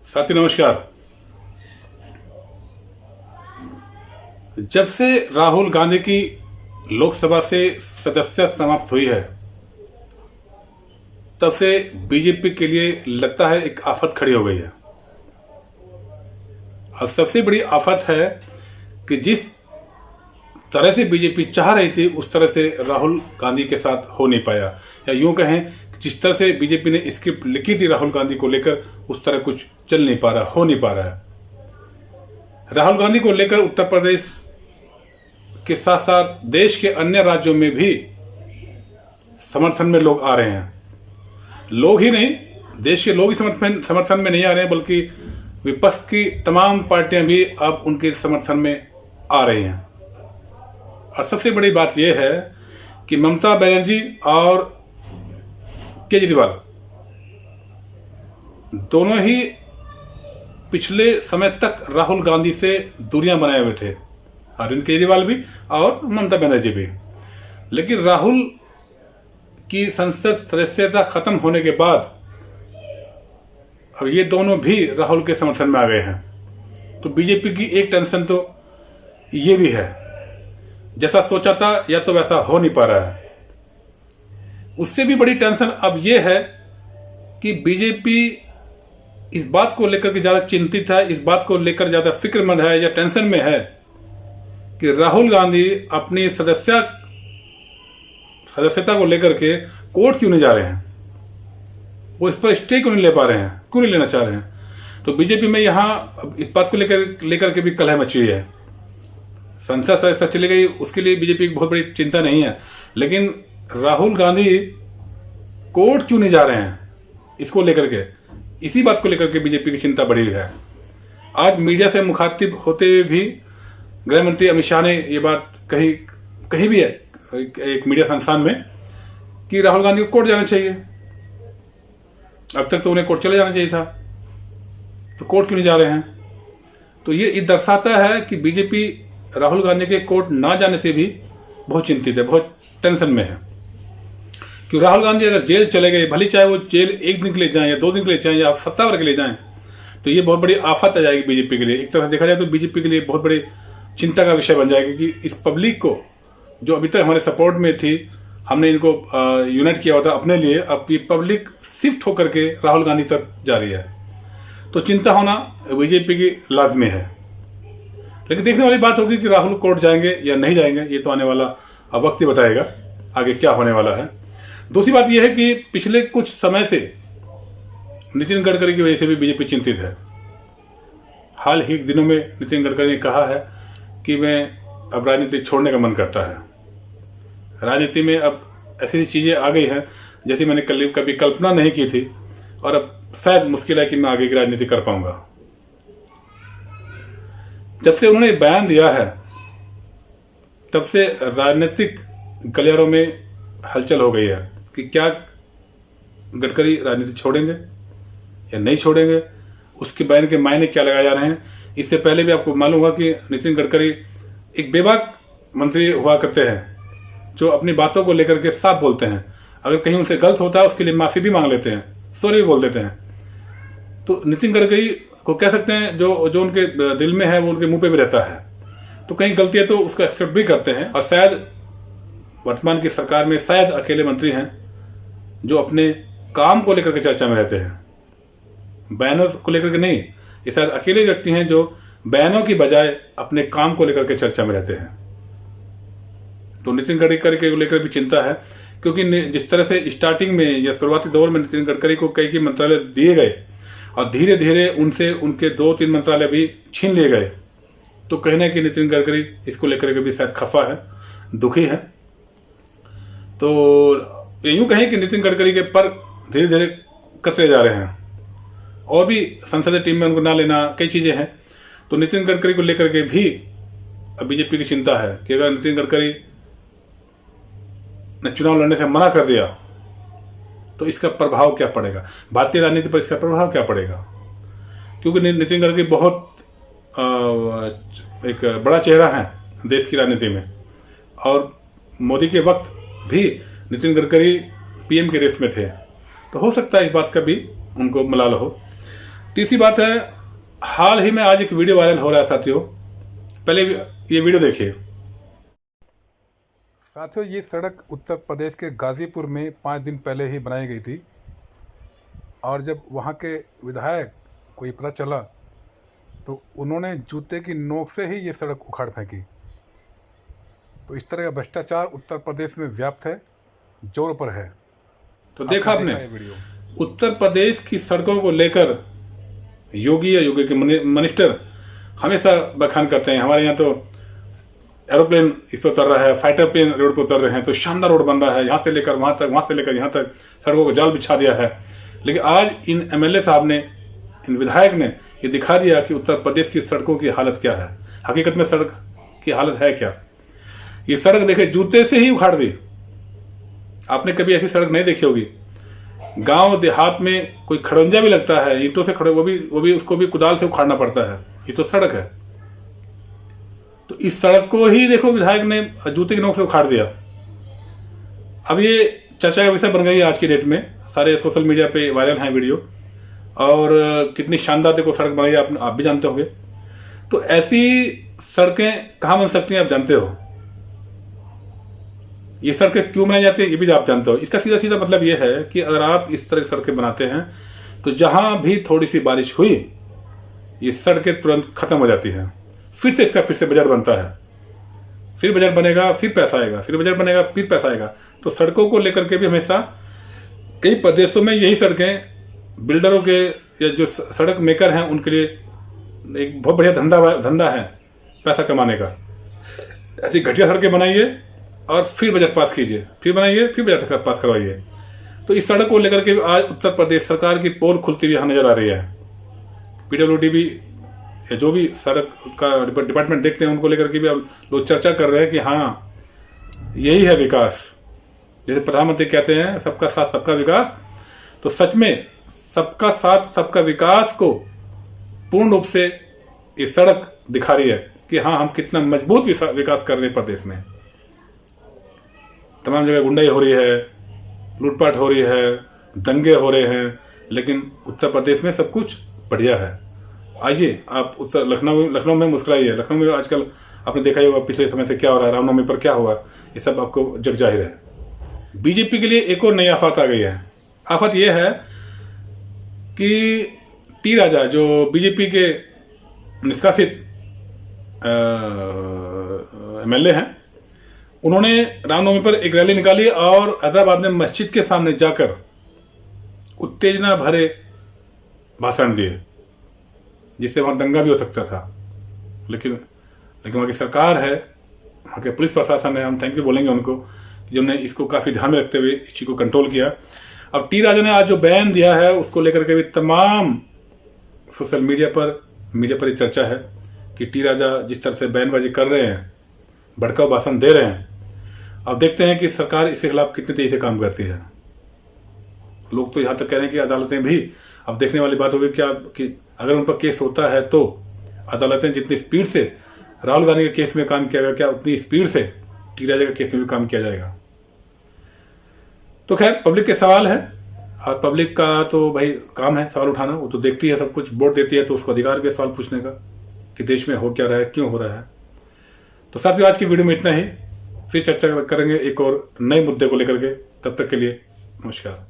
साथी नमस्कार। जब से राहुल गांधी की लोकसभा से सदस्यता समाप्त हुई है तब से बीजेपी के लिए लगता है एक आफत खड़ी हो गई है। और सबसे बड़ी आफत है कि जिस तरह से बीजेपी चाह रही थी उस तरह से राहुल गांधी के साथ हो नहीं पाया, या यूं कहें जिस तरह से बीजेपी ने स्क्रिप्ट लिखी थी राहुल गांधी को लेकर उस तरह कुछ चल नहीं पा रहा, हो नहीं पा रहा है। राहुल गांधी को लेकर उत्तर प्रदेश के साथ साथ देश के अन्य राज्यों में भी समर्थन में लोग आ रहे हैं। लोग ही नहीं, देश के लोग ही समर्थन में नहीं आ रहे हैं, बल्कि विपक्ष की तमाम पार्टियां भी अब उनके समर्थन में आ रही हैं। और सबसे बड़ी बात यह है कि ममता बनर्जी और केजरीवाल दोनों ही पिछले समय तक राहुल गांधी से दूरियां बनाए हुए थे, अरविंद केजरीवाल भी और ममता बनर्जी भी। लेकिन राहुल की संसद सदस्यता खत्म होने के बाद अब ये दोनों भी राहुल के समर्थन में आ गए हैं। तो बीजेपी की एक टेंशन तो ये भी है, जैसा सोचा था या तो वैसा हो नहीं पा रहा है। उससे भी बड़ी टेंशन अब ये है कि बीजेपी इस बात को लेकर के ज़्यादा चिंतित है, इस बात को लेकर ज़्यादा फिक्रमंद है या टेंशन में है कि राहुल गांधी अपनी सदस्यता को लेकर के कोर्ट क्यों नहीं जा रहे हैं, वो इस पर स्टे क्यों नहीं ले पा रहे हैं, क्यों नहीं लेना चाह रहे हैं। तो बीजेपी में यहाँ इस बात को लेकर के भी कलह मची है। संसद सदस्यता चली गई, उसके लिए बीजेपी की बहुत बड़ी चिंता नहीं है, लेकिन राहुल गांधी कोर्ट क्यों नहीं जा रहे हैं, इसको लेकर के, इसी बात को लेकर के बीजेपी की चिंता बढ़ी है। आज मीडिया से मुखातिब होते हुए भी गृह मंत्री अमित शाह ने ये बात कही भी है एक मीडिया संस्थान में कि राहुल गांधी को कोर्ट जाना चाहिए। अब तक तो उन्हें कोर्ट चले जाना चाहिए था, तो कोर्ट क्यों नहीं जा रहे हैं। तो ये दर्शाता है कि बीजेपी राहुल गांधी के कोर्ट ना जाने से भी बहुत चिंतित है, बहुत टेंशन में है। कि राहुल गांधी अगर जेल चले गए, भले चाहे वो जेल 1 दिन के लिए जाएं या 2 दिन के लिए जाएं या सप्ताह भर के लिए जाएं, तो ये बहुत बड़ी आफत आ जाएगी बीजेपी के लिए। एक तरह से देखा जाए तो बीजेपी के लिए बहुत बड़ी चिंता का विषय बन जाएगा कि इस पब्लिक को जो अभी तक हमारे सपोर्ट में थी, हमने इनको यूनाइट किया हुआ था अपने लिए, अब ये पब्लिक शिफ्ट होकर के राहुल गांधी तक जा रही है। तो चिंता होना बीजेपी की लाजमी है। लेकिन देखने वाली बात होगी कि राहुल कोर्ट जाएंगे या नहीं जाएंगे, ये तो आने वाला अब वक्त ही बताएगा आगे क्या होने वाला है। दूसरी बात यह है कि पिछले कुछ समय से नितिन गडकरी की वजह से भी बीजेपी चिंतित है। हाल ही दिनों में नितिन गडकरी ने कहा है कि मैं अब राजनीति छोड़ने का मन करता है। राजनीति में अब ऐसी चीज़ें आ गई हैं जैसी मैंने कभी कल्पना नहीं की थी, और अब शायद मुश्किल है कि मैं आगे की राजनीति कर पाऊंगा। जब से उन्होंने बयान दिया है तब से राजनीतिक गलियारों में हलचल हो गई है कि क्या गडकरी राजनीति छोड़ेंगे या नहीं छोड़ेंगे, उसके बयान के मायने क्या लगाए जा रहे हैं। इससे पहले भी आपको मालूम होगा कि नितिन गडकरी एक बेबाक मंत्री हुआ करते हैं जो अपनी बातों को लेकर के साफ बोलते हैं। अगर कहीं उनसे गलत होता है उसके लिए माफ़ी भी मांग लेते हैं, सॉरी भी बोल देते हैं। तो नितिन गडकरी को कह सकते हैं जो उनके दिल में है वो उनके मुंह पे भी रहता है। तो कहीं गलती है तो उसको एक्सेप्ट भी करते हैं। और शायद वर्तमान की सरकार में शायद अकेले मंत्री हैं जो अपने काम को लेकर के चर्चा में रहते हैं, बयानों को लेकर के नहीं। ये शायद अकेले व्यक्ति हैं जो बयानों की बजाय अपने काम को लेकर के चर्चा में रहते हैं। तो नितिन गडकरी को लेकर भी चिंता है, क्योंकि जिस तरह से स्टार्टिंग में या शुरुआती दौर में नितिन गडकरी को कई मंत्रालय दिए गए और धीरे धीरे उनसे उनके 2-3 मंत्रालय भी छीन लिए गए, तो कहीं ना कहीं नितिन गडकरी इसको लेकर के भी शायद खफा है, दुखी है। तो यूं कहें कि नितिन गडकरी के पर धीरे धीरे कतरे जा रहे हैं, और भी संसदीय टीम में उनको ना लेना, कई चीज़ें हैं। तो नितिन गडकरी को लेकर के भी बीजेपी की चिंता है कि अगर नितिन गडकरी ने चुनाव लड़ने से मना कर दिया तो इसका प्रभाव क्या पड़ेगा, भारतीय राजनीति पर इसका प्रभाव क्या पड़ेगा। क्योंकि नितिन गडकरी बहुत एक बड़ा चेहरा है देश की राजनीति में, और मोदी के वक्त भी नितिन गडकरी पीएम के रेस में थे, तो हो सकता है इस बात का भी उनको मलाल हो। तीसरी बात है, हाल ही में आज एक वीडियो वायरल हो रहा है साथियों, पहले ये वीडियो देखिए। साथियों, ये सड़क उत्तर प्रदेश के गाजीपुर में 5 दिन पहले ही बनाई गई थी, और जब वहाँ के विधायक को ये पता चला तो उन्होंने जूते की नोक से ही ये सड़क उखाड़ फेंकी। तो इस तरह का भ्रष्टाचार उत्तर प्रदेश में व्याप्त है, जोर पर है। तो देखा आपने वीडियो, उत्तर प्रदेश की सड़कों को लेकर योगी या योगी के मिनिस्टर हमेशा बखान करते हैं। हमारे यहाँ तो एरोप्लेन इस पर उतर रहा है, फाइटर प्लेन रोड पर उतर रहे हैं, तो शानदार रोड बन रहा है, यहाँ से लेकर वहाँ तक, वहाँ से लेकर यहाँ तक सड़कों को जाल बिछा दिया है। लेकिन आज इन एमएलए साहब ने, इन विधायक ने ये दिखा दिया कि उत्तर प्रदेश की सड़कों की हालत क्या है। हकीकत में सड़क की हालत है क्या? ये सड़क देखे जूते से ही उखाड़ दी। आपने कभी ऐसी सड़क नहीं देखी होगी। गांव देहात में कोई खड़ंजा भी लगता है, ईंटों से खड़े, वो भी उसको भी कुदाल से उखाड़ना पड़ता है। ये तो सड़क है। तो इस सड़क को ही देखो विधायक ने जूते की नोक से उखाड़ दिया। अब ये चर्चा का विषय बन गई आज की डेट में, सारे सोशल मीडिया पे वायरल हैं वीडियो, और कितनी शानदार देखो सड़क बनाई है, आप भी जानते होंगे। तो ऐसी सड़कें कहाँ बन सकती हैं आप जानते हो? ये सड़कें क्यों बनाई जाती है ये भी आप जानते हो। इसका सीधा सीधा मतलब ये है कि अगर आप इस तरह की सड़कें बनाते हैं तो जहां भी थोड़ी सी बारिश हुई, ये सड़कें तुरंत खत्म हो जाती हैं। फिर से बजट बनता है, फिर बजट बनेगा, फिर पैसा आएगा, फिर बजट बनेगा, फिर पैसा आएगा। तो सड़कों को लेकर के भी हमेशा कई प्रदेशों में यही सड़कें बिल्डरों के या जो सड़क मेकर हैं उनके लिए एक बहुत बढ़िया धंधा है पैसा कमाने का। ऐसी घटिया सड़कें बनाइए और फिर बजट पास कीजिए, फिर बनाइए, फिर बजट पास करवाइए। तो इस सड़क को लेकर के आज उत्तर प्रदेश सरकार की पोल खुलती हुई यहाँ नजर आ रही है। पीडब्ल्यूडी भी, जो भी सड़क का डिपार्टमेंट देखते हैं, उनको लेकर के भी अब लोग चर्चा कर रहे हैं कि हाँ, यही है विकास। जैसे प्रधानमंत्री कहते हैं सबका साथ सबका विकास, तो सच में सबका साथ सबका विकास को पूर्ण रूप से ये सड़क दिखा रही है कि हाँ, हम कितना मजबूत विकास कर रहे हैं प्रदेश में। तमाम जगह गुंडाई हो रही है, लूटपाट हो रही है, दंगे हो रहे हैं, लेकिन उत्तर प्रदेश में सब कुछ बढ़िया है। आइए आप उत्तर लखनऊ में मुस्कुराइए। लखनऊ में आजकल आपने देखा ही होगा पिछले समय से क्या हो रहा है, रामनवमी पर क्या हुआ, ये सब आपको जग जाहिर है। बीजेपी के लिए एक और नई आफत आ गई है। आफत यह है कि टी राजा जो बीजेपी के निष्कासित एमएलए हैं, उन्होंने रामनवमी पर एक रैली निकाली और हैदराबाद में मस्जिद के सामने जाकर उत्तेजना भरे भाषण दिए, जिससे वहां दंगा भी हो सकता था। लेकिन वहां की सरकार है, वहां के पुलिस प्रशासन है, हम थैंक यू बोलेंगे उनको, जिन्होंने इसको काफी ध्यान में रखते हुए इस चीज को कंट्रोल किया। अब टी राजा ने आज जो बयान दिया है उसको लेकर के भी तमाम सोशल मीडिया पर चर्चा है कि टी राजा जिस तरह से बयानबाजी कर रहे हैं, भड़काऊ भाषण दे रहे हैं। अब देखते हैं कि सरकार इसके खिलाफ कितनी तेजी से काम करती है। लोग तो यहाँ तक कह रहे हैं कि अदालतें भी, अब देखने वाली बात होगी कि अगर उन पर केस होता है तो अदालतें जितनी स्पीड से राहुल गांधी के केस में काम किया गया, क्या उतनी स्पीड से टी राजा के केस में भी काम किया जाएगा। तो खैर, पब्लिक के सवाल है, और पब्लिक का तो भाई काम है सवाल उठाना। वो तो देखती है सब कुछ, वोट देती है, तो उसको अधिकार भी है सवाल पूछने का कि देश में हो क्या रहा है, क्यों हो रहा है। तो साथियों, आज की वीडियो में इतना ही। फिर चर्चा करेंगे एक और नए मुद्दे को लेकर के। तब तक के लिए नमस्कार।